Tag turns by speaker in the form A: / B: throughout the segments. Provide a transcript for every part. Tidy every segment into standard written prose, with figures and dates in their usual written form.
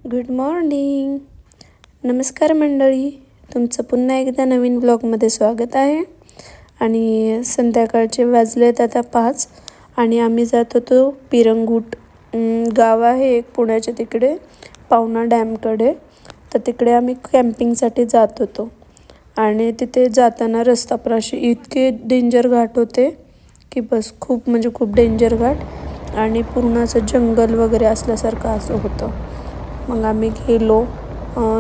A: Good morning. नमस्कार मंडळी, तुमचं पुन्हा एकदा नवीन ब्लॉगमध्ये स्वागत आहे. आणि संध्याकाळचे वाजलेत आता 5 आणि आम्ही जात होतो पिरंगूट. गाव आहे एक पुण्याच्या तिकडे पावना डॅमकडे. तर तिकडे आम्ही कॅम्पिंगसाठी जात होतो आणि तिथे जाताना रस्तापराशी इतके डेंजर घाट होते की बस, खूप म्हणजे खूप डेंजर घाट आणि पूर्ण असं जंगल वगैरे असल्यासारखं असं होतं. मग आम्ही गेलो.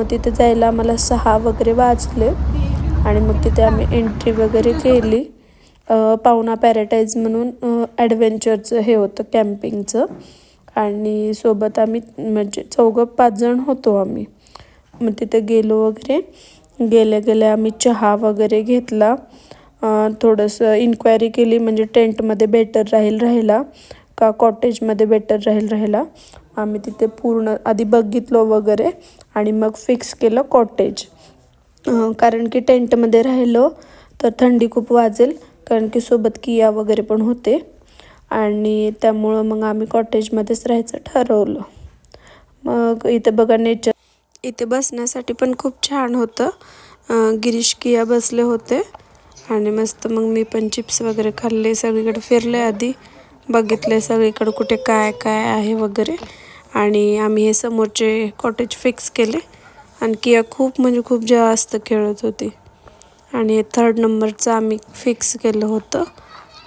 A: तिथे जायला आम्हाला 6 वगैरे वाजले आणि मग तिथे आम्ही एंट्री वगैरे केली. पावना पॅराडाईज म्हणून ॲडव्हेंचरचं हे होतं कॅम्पिंगचं. आणि सोबत आम्ही म्हणजे 4-5 जण होतो आम्ही. मग तिथे गेलो वगैरे. गेल्या आम्ही चहा वगैरे घेतला. थोडंसं इन्क्वायरी केली म्हणजे टेंटमध्ये बेटर राहायला का कॉटेजमध्ये बेटर राहायला. आम्ही तिथे पूर्ण आधी बघितलं वगैरे आणि मग फिक्स केलं कॉटेज. कारण की टेंटमध्ये राहिलो तर थंडी खूप वाजेल, कारण की सोबत किया वगैरे पण होते आणि त्यामुळं मग आम्ही कॉटेजमध्येच राहायचं ठरवलं. मग इथे बघा नेचर, इथे बसण्यासाठी पण खूप छान होतं. गिरीश किया बसले होते आणि मस्त मग मी पण चिप्स वगैरे खाल्ले. सगळीकडे फिरले, आधी बघितले सगळीकडे कुठे काय काय आहे वगैरे. आणि आम्ही हे समोरचे कॉटेज फिक्स केले आणि किया खूप म्हणजे खूप जास्त खेळत होती आणि 3rd नंबरचं आम्ही फिक्स केलं होतं.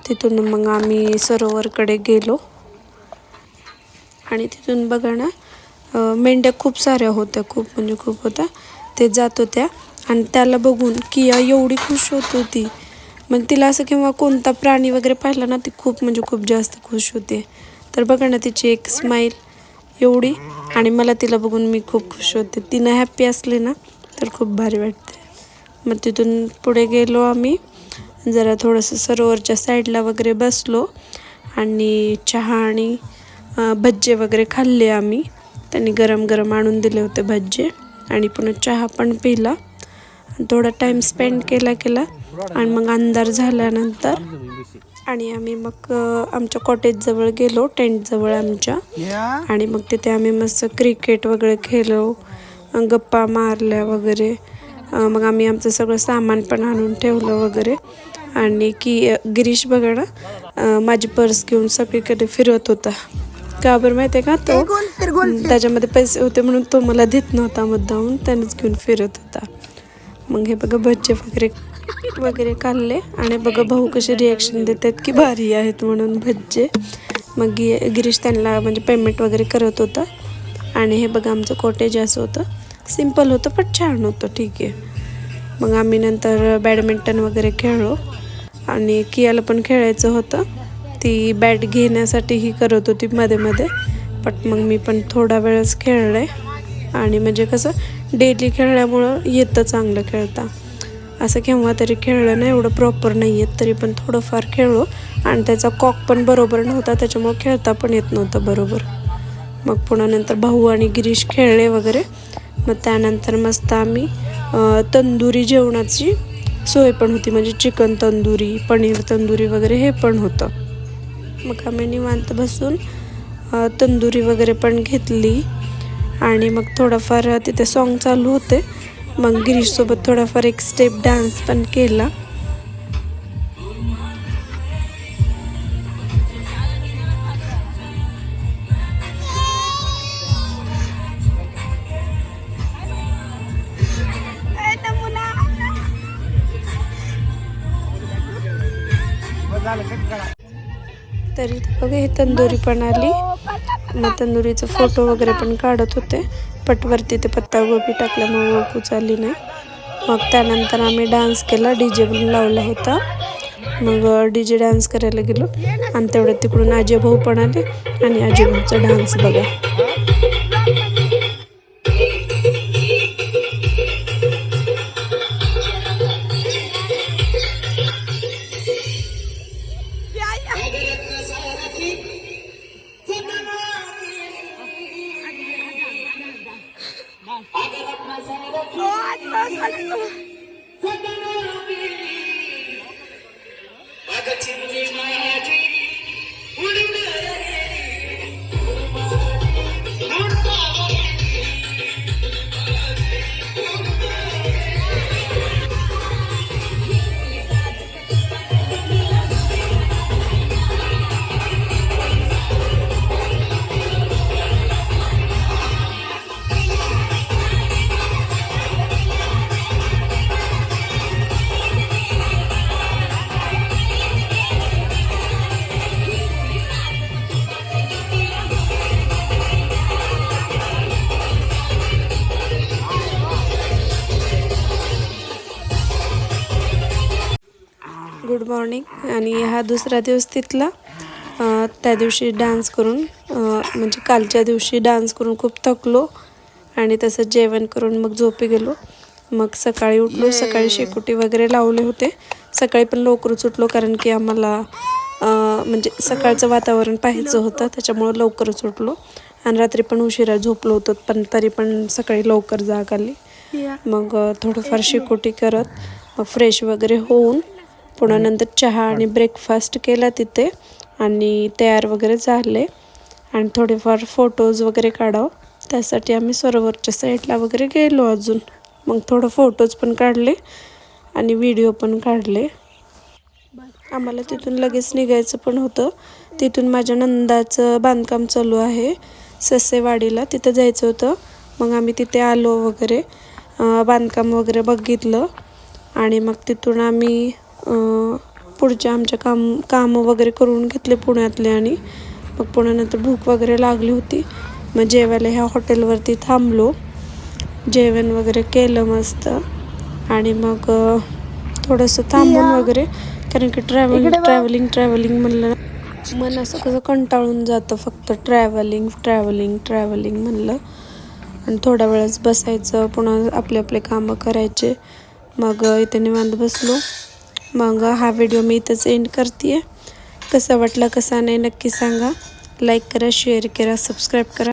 A: तिथून मग आम्ही सरोवरकडे गेलो आणि तिथून बघा ना, मेंढ्या खूप साऱ्या होत्या, खूप म्हणजे खूप होत्या. ते जात होत्या आणि त्याला बघून किया एवढी खुश होत होती. मग तिला असं किंवा कोणता प्राणी वगैरे पाहिला ना, ती खूप म्हणजे खूप जास्त खुश होते. तर बघा ना, तिची एक स्माईल एवढी, आणि मला तिला बघून मी खूप खुश होते. तिनं हॅप्पी असली ना तर खूप भारी वाटते. मग तिथून पुढे गेलो आम्ही, जरा थोडंसं सरोवरच्या साईडला वगैरे बसलो आणि चहा आणि भज्जे वगैरे खाल्ले आम्ही. त्यांनी गरम गरम आणून दिले होते भज्जे आणि पुन्हा चहा पण पिला. थोडा टाईम स्पेंड केला आणि मग अंधार झाल्यानंतर आणि आम्ही मग आमच्या कॉटेजजवळ गेलो, टेंटजवळ आमच्या. आणि मग तिथे आम्ही मस्त क्रिकेट वगैरे खेळलो, गप्पा मारल्या वगैरे. मग आम्ही आमचं सगळं सामान पण आणून ठेवलं वगैरे. आणि की गिरीश बघा ना, माझी पर्स घेऊन सगळीकडे फिरत होता. का बरं माहिती आहे का, तो त्याच्यामध्ये पैसे होते म्हणून तो मला देत नव्हता मुद्दामून, त्यानेच घेऊन फिरत होता. मग हे बघा भज्जे वगैरे खाल्ले आणि बघा भाऊ कसे रिॲक्शन देतात की भारी आहेत म्हणून भज्जे. मग गिरीश त्यांना म्हणजे पेमेंट वगैरे करत होता. आणि हे बघा आमचं कॉटेज असं होतं, सिम्पल होतं पण छान होतं. ठीक आहे. मग आम्ही नंतर बॅडमिंटन वगैरे खेळलो आणि कियाला पण खेळायचं होतं. ती बॅट घेण्यासाठी ही करत होती मध्ये. पण मग मी पण थोडा वेळच खेळले. आणि म्हणजे कसं डेली खेळल्यामुळं येतं चांगलं खेळता. असं केव्हा तरी खेळलं नाही, एवढं प्रॉपर नाही येत, तरी पण थोडंफार खेळलो. आणि त्याचा कॉक पण बरोबर नव्हता, त्याच्यामुळं खेळता पण येत नव्हतं बरोबर. मग पुन्हा नंतर भाऊ आणि गिरीश खेळले वगैरे. मग त्यानंतर मस्त आम्ही तंदुरी जेवणाची सोय पण होती, म्हणजे चिकन तंदुरी, पनीर तंदुरी वगैरे हे पण होतं. मग आम्ही निवांत बसून तंदुरी वगैरे पण घेतली आणि मग थोडाफार तिथे सॉन्ग चालू होते. मग गिरीशसोबत थोडाफार एक स्टेप डान्स पण केला. तरी बघा हे तंदुरी पण आली. मग तंदुरीचं फोटो वगैरे पण काढत होते. पटवरती ते पत्तागोबी टाकल्यामुळे ओळखूच आली नाही. मग त्यानंतर आम्ही डान्स केला, DJ पण लावला होता. मग DJ डान्स करायला गेलो आणि तेवढ्यात तिकडून अजय भाऊ पण आले आणि अजय भाऊचा डान्स बघा. मॉर्निंग. आणि हा दुसरा दिवस तिथला. त्या दिवशी डान्स करून म्हणजे कालच्या दिवशी डान्स करून खूप थकलो आणि तसं जेवण करून मग झोपी गेलो. मग सकाळी उठलो. सकाळी शेकोटी वगैरे लावले होते. सकाळी पण लवकरच उठलो कारण की आम्हाला म्हणजे सकाळचं वातावरण पाहायचं होतं, त्याच्यामुळं लवकरच उठलो. आणि रात्री पण उशिरा झोपलो होतो, पण तरी पण सकाळी लवकर जाग आली. मग थोडंफार शेकोटी करत मग फ्रेश वगैरे होऊन पुन्हा नंतर चहा आणि ब्रेकफास्ट केला तिथे आणि तयार वगैरे झाले. आणि थोडेफार फोटोज वगैरे काढावं त्यासाठी आम्ही सरोवरच्या साईडला वगैरे गेलो अजून. मग थोडं फोटोज पण काढले आणि व्हिडिओ पण काढले. आम्हाला तिथून लगेच निघायचं पण होतं. तिथून माझ्या नंदाचं बांधकाम चालू आहे ससेवाडीला, तिथं जायचं होतं. मग आम्ही तिथे आलो वगैरे, बांधकाम वगैरे बघितलं आणि मग तिथून आम्ही पुढच्या आमच्या कामं वगैरे करून घेतले पुण्यातले. आणि मग पुण्यानंतर भूक वगैरे लागली होती. मग जेवायला ह्या हॉटेलवरती थांबलो, जेवण वगैरे केलं मस्त. आणि मग थोडंसं थांबून वगैरे, कारण की ट्रॅव्हलिंग म्हणलं मन असं कसं कंटाळून जातं, फक्त ट्रॅव्हलिंग म्हणलं. आणि थोड्या वेळच बसायचं, पुन्हा आपले आपले कामं करायचे. मग इथे निवांत बसलो. मग हा व्हिडिओ मी इथंच एंड करते आहे. कसा वाटला कसा नाही नक्की सांगा. लाईक करा, शेअर करा, सबस्क्राईब करा.